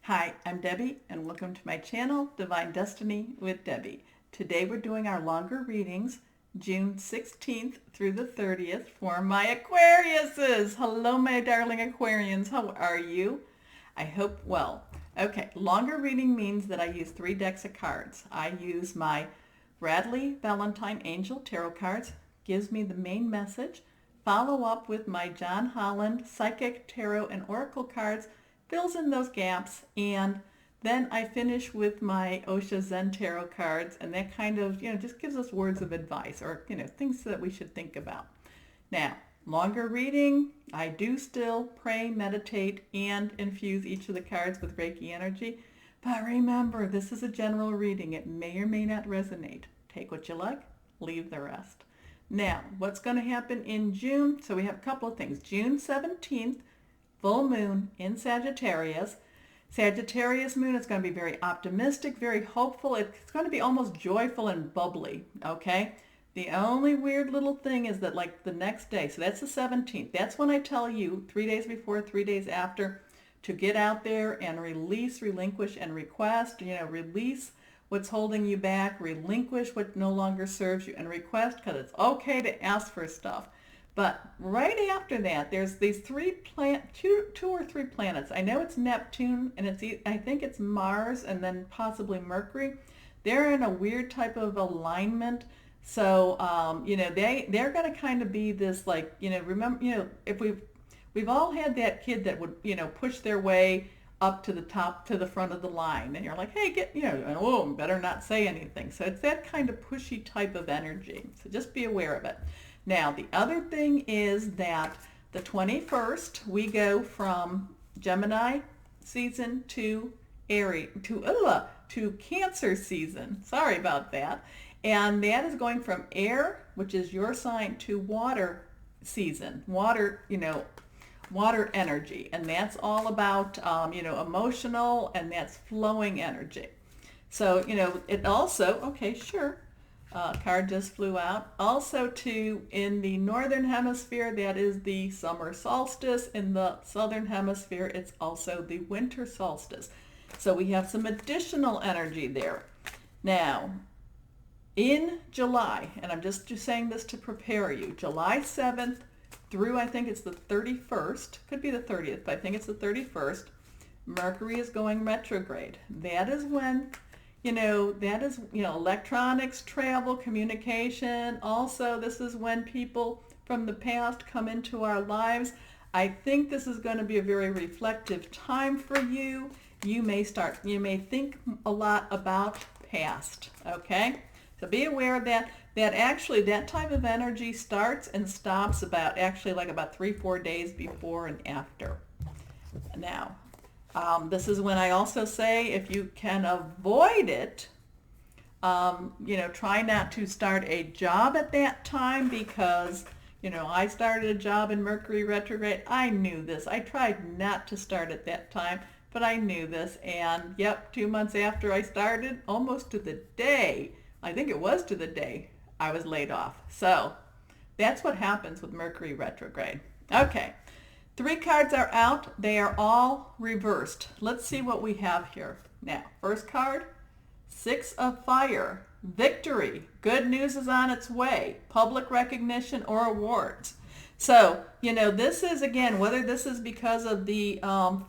Hi, I'm Debbie, and welcome to my channel, Divine Destiny with Debbie. Today we're doing our longer readings, June 16th through the 30th for my Aquariuses. Hello, my darling Aquarians. How are you? I hope well. Okay, longer reading means that I use 3 decks of cards. I use my Bradley Valentine Angel Tarot cards, gives me the main message. Follow up with my John Holland Psychic Tarot and Oracle cards, fills in those gaps, and then I finish with my Osha Zen Tarot cards, and that kind of, just gives us words of advice or, things that we should think about. Now, longer reading, I do still pray, meditate, and infuse each of the cards with Reiki energy, but remember, this is a general reading. It may or may not resonate. Take what you like, leave the rest. Now, what's going to happen in June? So we have a couple of things. June 17th, full moon in Sagittarius. Sagittarius moon is going to be very optimistic, very hopeful. It's going to be almost joyful and bubbly, okay? The only weird little thing is that like the next day, so that's the 17th, that's when I tell you 3 days before, 3 days after to get out there and release, relinquish, and request, release what's holding you back, relinquish what no longer serves you, and request, because it's okay to ask for stuff. But right after that, there's these two or three planets. I know it's Neptune, and I think it's Mars, and then possibly Mercury. They're in a weird type of alignment. So, they're going to kind of be this, like, remember, if we've all had that kid that would, push their way up to the top, to the front of the line, and you're like, hey, oh, better not say anything. So it's that kind of pushy type of energy. So just be aware of it. Now, the other thing is that the 21st, we go from Gemini season to Cancer season. Sorry about that. And that is going from air, which is your sign, to water season, water energy. And that's all about, emotional, and that's flowing energy. So, it also, okay, sure. Card just flew out. Also in the northern hemisphere, that is the summer solstice. In the southern hemisphere, it's also the winter solstice. So we have some additional energy there. Now, in July, and I'm just saying this to prepare you, July 7th through, I think it's the 31st, could be the 30th, but I think it's the 31st, Mercury is going retrograde. That is when electronics, travel, communication. Also, this is when people from the past come into our lives. I think this is going to be a very reflective time for you. You may think a lot about past, okay? So be aware of that. Actually, that type of energy starts and stops about 3-4 days before and after. Now, this is when I also say, if you can avoid it, try not to start a job at that time, because, I started a job in Mercury retrograde. I knew this. I tried not to start at that time, but I knew this. And yep, 2 months after I started, almost to the day, I think it was to the day, I was laid off. So that's what happens with Mercury retrograde. Okay. 3 cards are out. They are all reversed. Let's see what we have here. Now, first card, 6 of Fire. Victory. Good news is on its way. Public recognition or awards. So, this is, again, whether this is because of the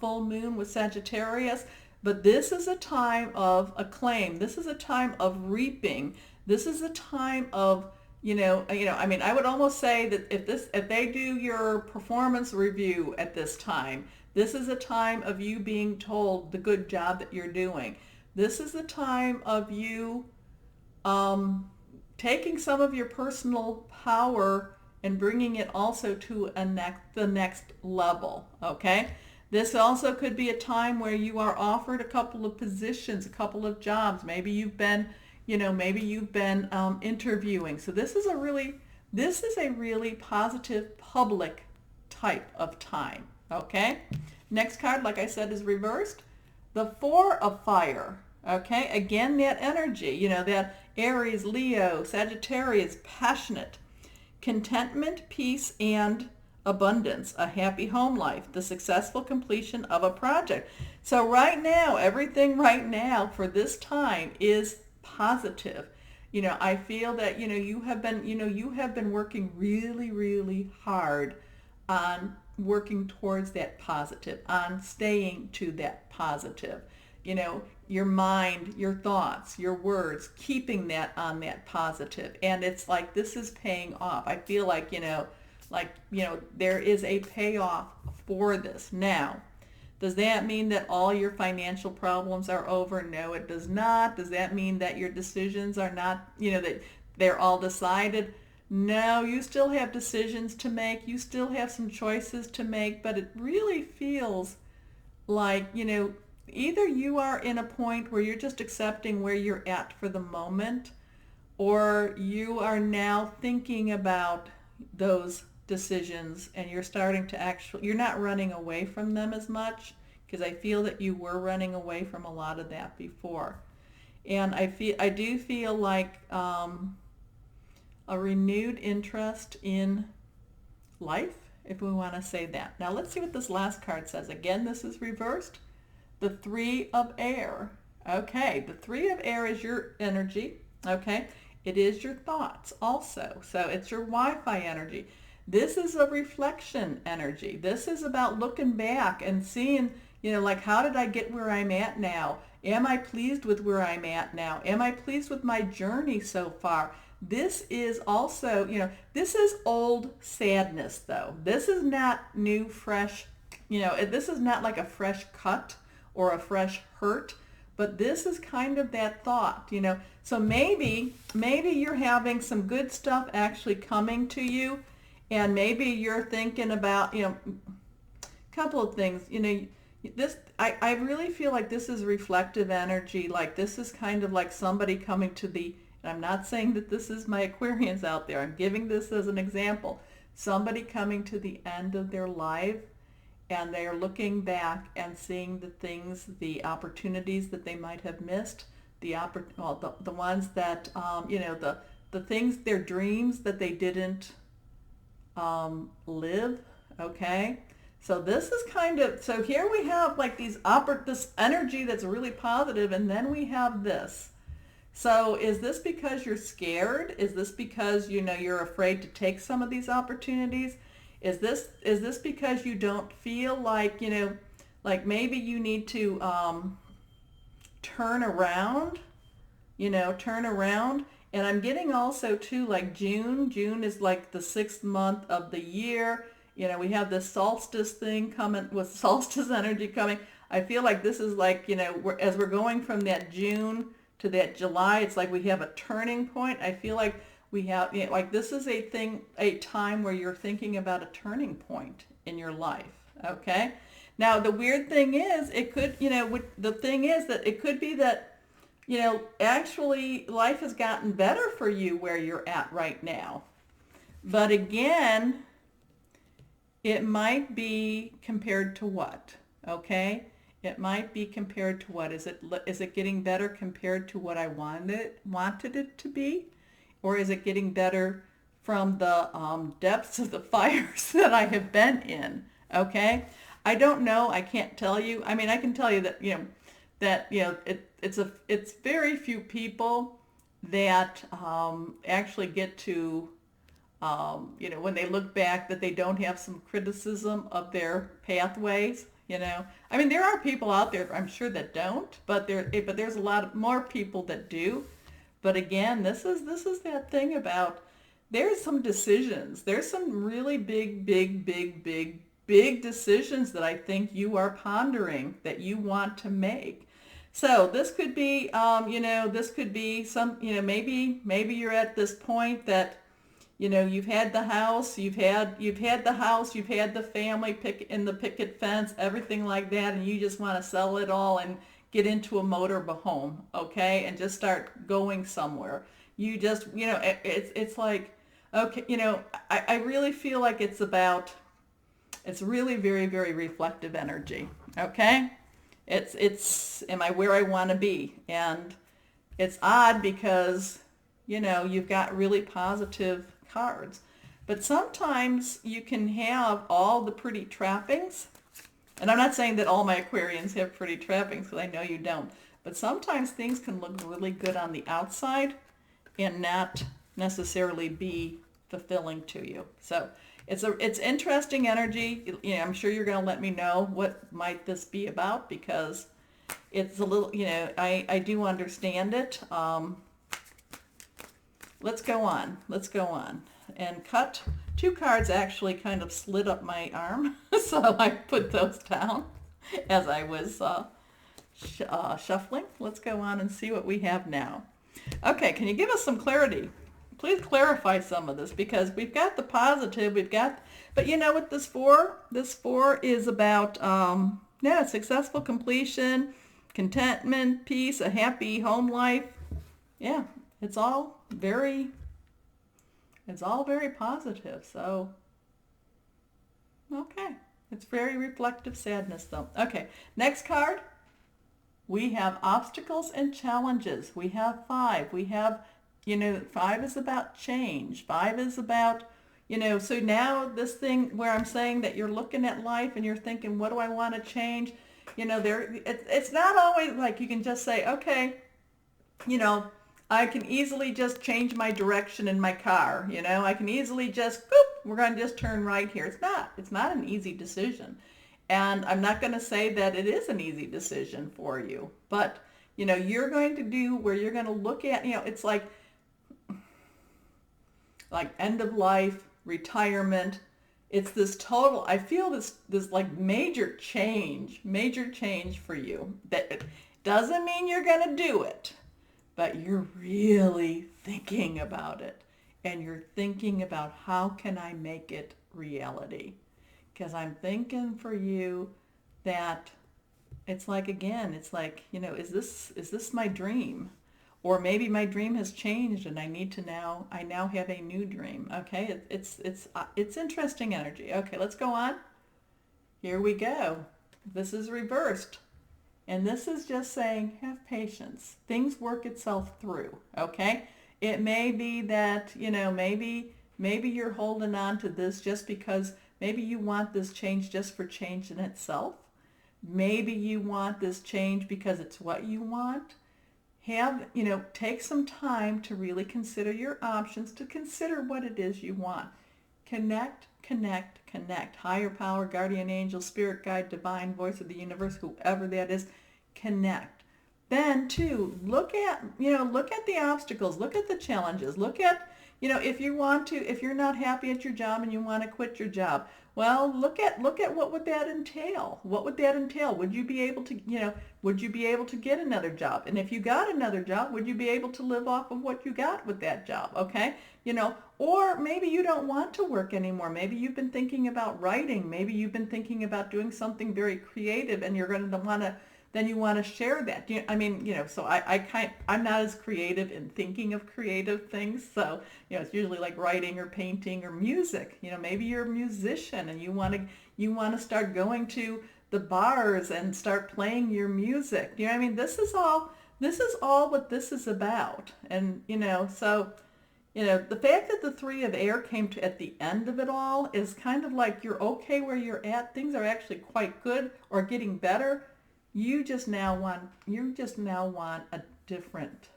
full moon with Sagittarius, but this is a time of acclaim. This is a time of reaping. This is a time of I would almost say that if they do your performance review at this time, this is a time of you being told the good job that you're doing. This is a time of you taking some of your personal power and bringing it also to the next level, okay? This also could be a time where you are offered a couple of positions, a couple of jobs. Maybe you've been interviewing. So this is a really positive public type of time, okay? Next card, like I said, is reversed. The 4 of Fire, okay? Again, that energy, that Aries, Leo, Sagittarius, passionate. Contentment, peace, and abundance, a happy home life, the successful completion of a project. So right now, everything right now for this time is positive. I feel that, you have been working really, really hard on working towards that positive, on staying to that positive. Your mind, your thoughts, your words, keeping that on that positive. And it's like this is paying off. I feel like, there is a payoff for this. Now, does that mean that all your financial problems are over? No, it does not. Does that mean that your decisions are not, that they're all decided? No, you still have decisions to make. You still have some choices to make, but it really feels like, either you are in a point where you're just accepting where you're at for the moment, or you are now thinking about those decisions and you're starting to you're not running away from them as much, because I feel that you were running away from a lot of that before. And I do feel like a renewed interest in life, if we want to say that. Now let's see what this last card says. Again, this is reversed. The Three of Air. Okay, the Three of Air is your energy. Okay, it is your thoughts also. So it's your Wi-Fi energy. This is a reflection energy. This is about looking back and seeing, like, how did I get where I'm at now? Am I pleased with where I'm at now? Am I pleased with my journey so far? This is also, this is old sadness though. This is not new, fresh, this is not like a fresh cut or a fresh hurt, but this is kind of that thought, So maybe you're having some good stuff actually coming to you, and maybe you're thinking about, a couple of things, I really feel like this is reflective energy. Like this is kind of like somebody coming to and I'm not saying that this is my Aquarians out there. I'm giving this as an example. Somebody coming to the end of their life, and they're looking back and seeing the things, the opportunities that they might have missed, the ones that, the things, their dreams that they didn't live. Okay. So this is so here we have like this energy that's really positive, and then we have this. So is this because you're scared? Is this because, you're afraid to take some of these opportunities? Is this because you don't feel like, like maybe you need to turn around, turn around? And I'm getting also too, like June is like the 6th month of the year. We have this solstice thing coming, with solstice energy coming. I feel like this is like, as we're going from that June to that July, it's like we have a turning point. I feel like we have, like this is a time where you're thinking about a turning point in your life. Okay. Now the weird thing is, it could, the thing is that it could be that, actually life has gotten better for you where you're at right now. But again, it might be compared to what? Okay. It might be compared to what? Is it getting better compared to what I wanted it to be? Or is it getting better from the depths of the fires that I have been in? Okay. I don't know. I can't tell you. I mean, I can tell you that, it's very few people that actually get to, when they look back, that they don't have some criticism of their pathways. I mean, there are people out there, I'm sure, that don't, but there's a lot more people that do. But again, this is that thing about, there's some decisions. There's some really big decisions that I think you are pondering, that you want to make. So this could be, this could be some, maybe you're at this point that, you've had the house, you've had the family in the picket fence, everything like that, and you just want to sell it all and get into a motorhome, okay, and just start going somewhere. You just, it's like, okay, I really feel like it's really very, very reflective energy, okay? Am I where I want to be? And it's odd because, you've got really positive cards. But sometimes you can have all the pretty trappings. And I'm not saying that all my Aquarians have pretty trappings, because I know you don't. But sometimes things can look really good on the outside and not necessarily be fulfilling to you. So it's interesting energy. You know, I'm sure you're going to let me know what might this be about, because it's a little, you know, I do understand it. Let's go on. Let's go on. And cut. 2 cards actually kind of slid up my arm, so I put those down as I was shuffling. Let's go on and see what we have now. Okay, can you give us some clarity? Please clarify some of this, because we've got the positive, but you know what this for? This for is about, yeah, successful completion, contentment, peace, a happy home life. Yeah, it's all very positive. So, okay. It's very reflective sadness though. Okay, next card. We have obstacles and challenges. We have 5. We have, you know, 5 is about change. 5 is about, you know, so now this thing where I'm saying that you're looking at life and you're thinking, what do I want to change? You know, it's not always like you can just say, okay, you know, I can easily just change my direction in my car. You know, I can easily just, boop, we're going to just turn right here. It's not an easy decision. And I'm not going to say that it is an easy decision for you, but, you know, you're going to do where you're going to look at, you know, it's like end of life, retirement. It's this total, I feel this like major change for you. That it doesn't mean you're going to do it, but you're really thinking about it, and you're thinking about how can I make it reality? Because I'm thinking for you that it's like, again, it's like, you know, is this my dream? Or maybe my dream has changed and I now have a new dream. Okay, it's interesting energy. Okay, let's go on. Here we go. This is reversed. And this is just saying, have patience. Things work itself through, okay? It may be that, you know, maybe you're holding on to this just because maybe you want this change just for change in itself. Maybe you want this change because it's what you want. You know, take some time to really consider your options, to consider what it is you want. Connect, connect, connect. Higher power, guardian angel, spirit guide, divine voice of the universe, whoever that is, connect. Then too, look at the obstacles, look at the challenges, look at, you know, if you're not happy at your job and you want to quit your job, well, look at what would that entail? What would that entail? Would you be able to, you know, would you be able to get another job? And if you got another job, would you be able to live off of what you got with that job? Okay? You know, or maybe you don't want to work anymore. Maybe you've been thinking about writing. Maybe you've been thinking about doing something very creative, and you're going to want to, then you want to share that. I mean, you know, so I'm not as creative in thinking of creative things. So, you know, it's usually like writing or painting or music. You know, maybe you're a musician and you want to start going to the bars and start playing your music. You know what I mean? This is all what this is about. And, you know, so, you know, the fact that the 3 of air came to at the end of it all is kind of like you're okay where you're at. Things are actually quite good or getting better. You just now want a different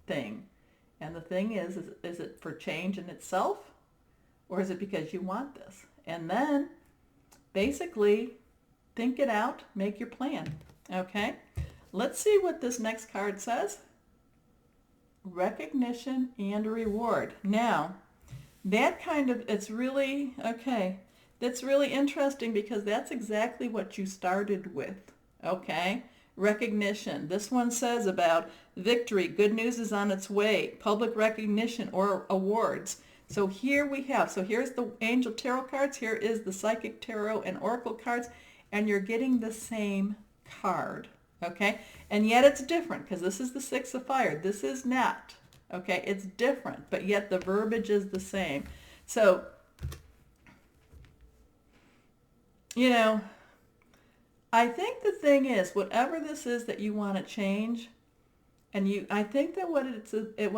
thing. And the thing is it for change in itself, or is it because you want this? And then basically think it out, make your plan. Okay? Let's see what this next card says. Recognition and reward. Now, that kind of, it's really, okay, that's really interesting, because that's exactly what you started with. Okay, recognition. This one says about victory. Good news is on its way. Public recognition or awards. So here we have, so here's the angel tarot cards. Here is the psychic tarot and oracle cards. And you're getting the same card. Okay, and yet it's different, because this is the 6 of fire. This is not. Okay, it's different, but yet the verbiage is the same. So, you know, I think the thing is, whatever this is that you want to change, And I think that what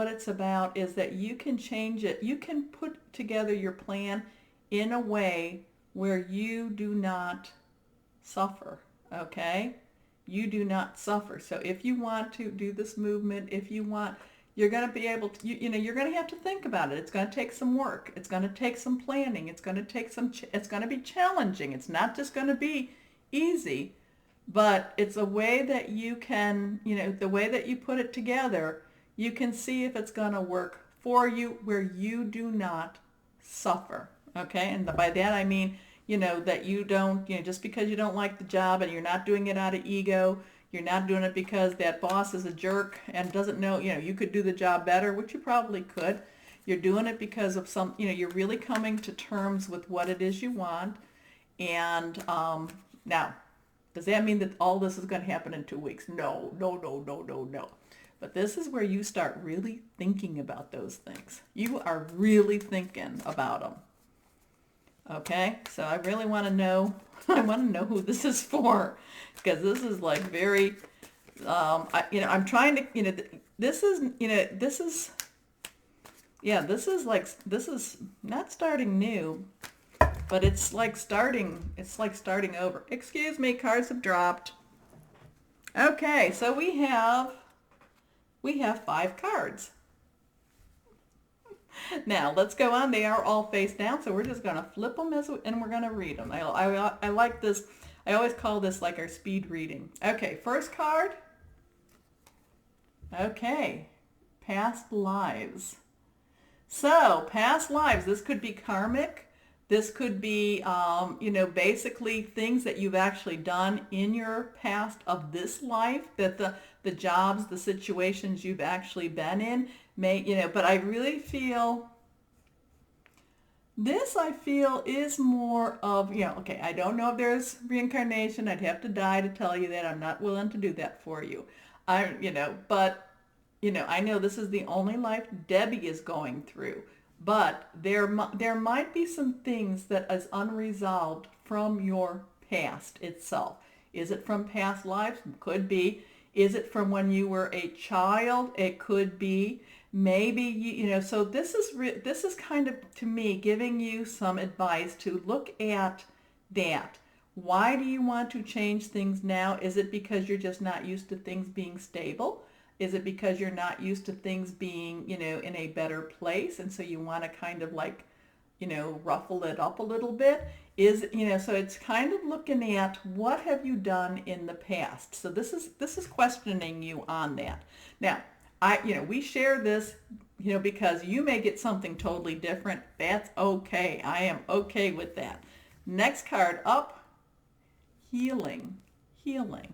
it's about is that you can change it. You can put together your plan in a way where you do not suffer, okay? You do not suffer. So if you want to do this movement, if you want, you're going to be able to, you're going to have to think about it. It's going to take some work. It's going to take some planning. It's going to take it's going to be challenging. It's not just going to be easy, but it's a way that you can, the way that you put it together, you can see if it's going to work for you where you do not suffer, okay? And by that I mean, that you don't, just because you don't like the job and you're not doing it out of ego, you're not doing it because that boss is a jerk and doesn't know, you could do the job better, which you probably could. You're doing it because of you're really coming to terms with what it is you want. And now, does that mean that all this is going to happen in 2 weeks? No, no, no, no, no, no. But this is where you start really thinking about those things. You are really thinking about them. Okay, so I really want to know, who this is for, because this is like very, I'm trying to, this is not starting new, but it's like starting over. Excuse me, cards have dropped. Okay, so we have 5 cards. Now let's go on. They are all face down, so we're just going to flip them and we're going to read them. I like this. I always call this like our speed reading. Okay, first card. Okay, past lives. So past lives. This could be karmic. This could be, basically things that you've actually done in your past of this life, that the jobs, the situations you've actually been in but I really feel this, is more of, okay, I don't know if there's reincarnation. I'd have to die to tell you that. I'm not willing to do that for you. But, I know this is the only life Debbie is going through. But there might be some things that is unresolved from your past itself. Is it from past lives? Could be. Is it from when you were a child? It could be. Maybe, so this is kind of, to me, giving you some advice to look at that. Why do you want to change things now? Is it because you're just not used to things being stable? Is it because you're not used to things being, in a better place? And so you want to kind of like, ruffle it up a little bit? So it's kind of looking at what have you done in the past? So this is questioning you on that. Now, we share this, because you may get something totally different. That's okay. I am okay with that. Next card up, healing.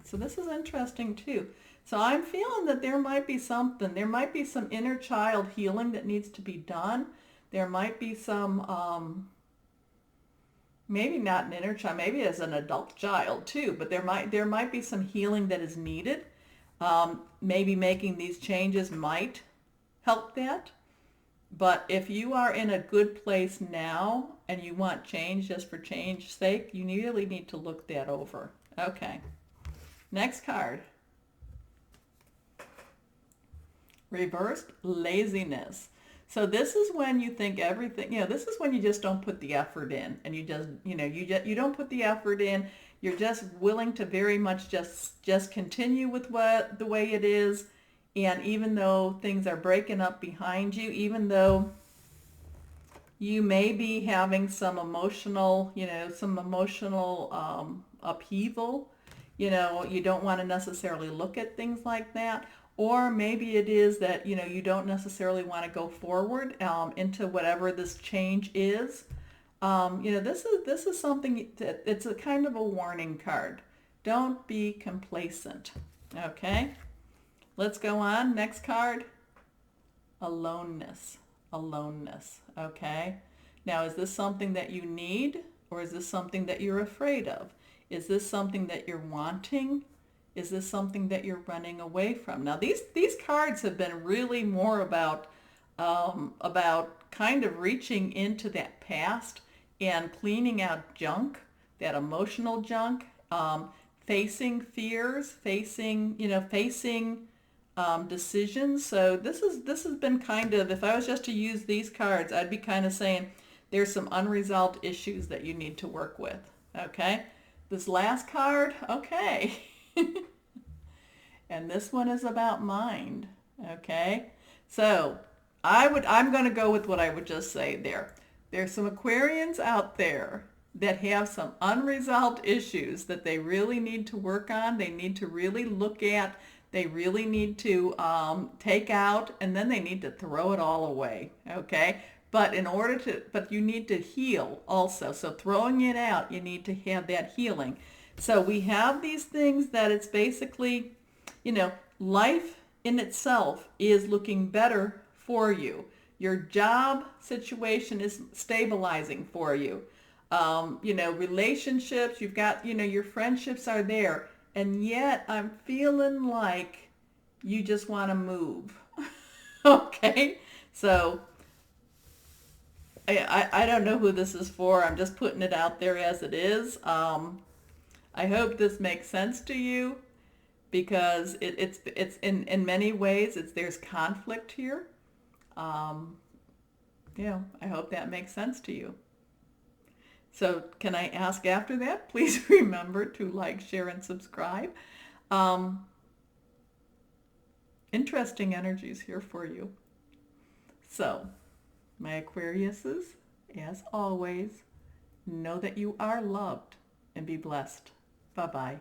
So this is interesting too. So I'm feeling that there might be some inner child healing that needs to be done. There might be some, maybe not an inner child, maybe as an adult child too, but there might be some healing that is needed. Maybe making these changes might help that. But if you are in a good place now and you want change just for change's sake, you really need to look that over. Okay. Next card. Reversed laziness. So this is when you think everything, this is when you just don't put the effort in, and you just, you don't put the effort in. You're just willing to very much just continue with the way it is. And even though things are breaking up behind you, even though you may be having some emotional upheaval, you don't want to necessarily look at things like that. Or maybe it is that, you don't necessarily want to go forward into whatever this change is. This is something that it's a kind of a warning card. Don't be complacent. Okay? Let's go on. Next card. Aloneness. Okay? Now, is this something that you need, or is this something that you're afraid of? Is this something that you're wanting? Is this something that you're running away from? Now, these cards have been really more about kind of reaching into that past and cleaning out junk, that emotional junk, facing fears, facing decisions. So this has been kind of, if I was just to use these cards, I'd be kind of saying there's some unresolved issues that you need to work with. Okay, this last card, okay. And this one is about mind. Okay, so I'm going to go with what I would just say there. There's some Aquarians out there that have some unresolved issues that they really need to work on. They need to really look at. They really need to take out, and then they need to throw it all away. Okay, but but you need to heal also. So throwing it out, you need to have that healing. So we have these things that it's basically, life in itself is looking better for you. Your job situation is stabilizing for you. Relationships, you've got, your friendships are there. And yet I'm feeling like you just want to move. Okay? So I don't know who this is for. I'm just putting it out there as it is. I hope this makes sense to you, because it's in many ways there's conflict here. I hope that makes sense to you. So can I ask after that, please remember to like, share, and subscribe. Interesting energies here for you. So, my Aquariuses, as always, know that you are loved and be blessed. Bye-bye.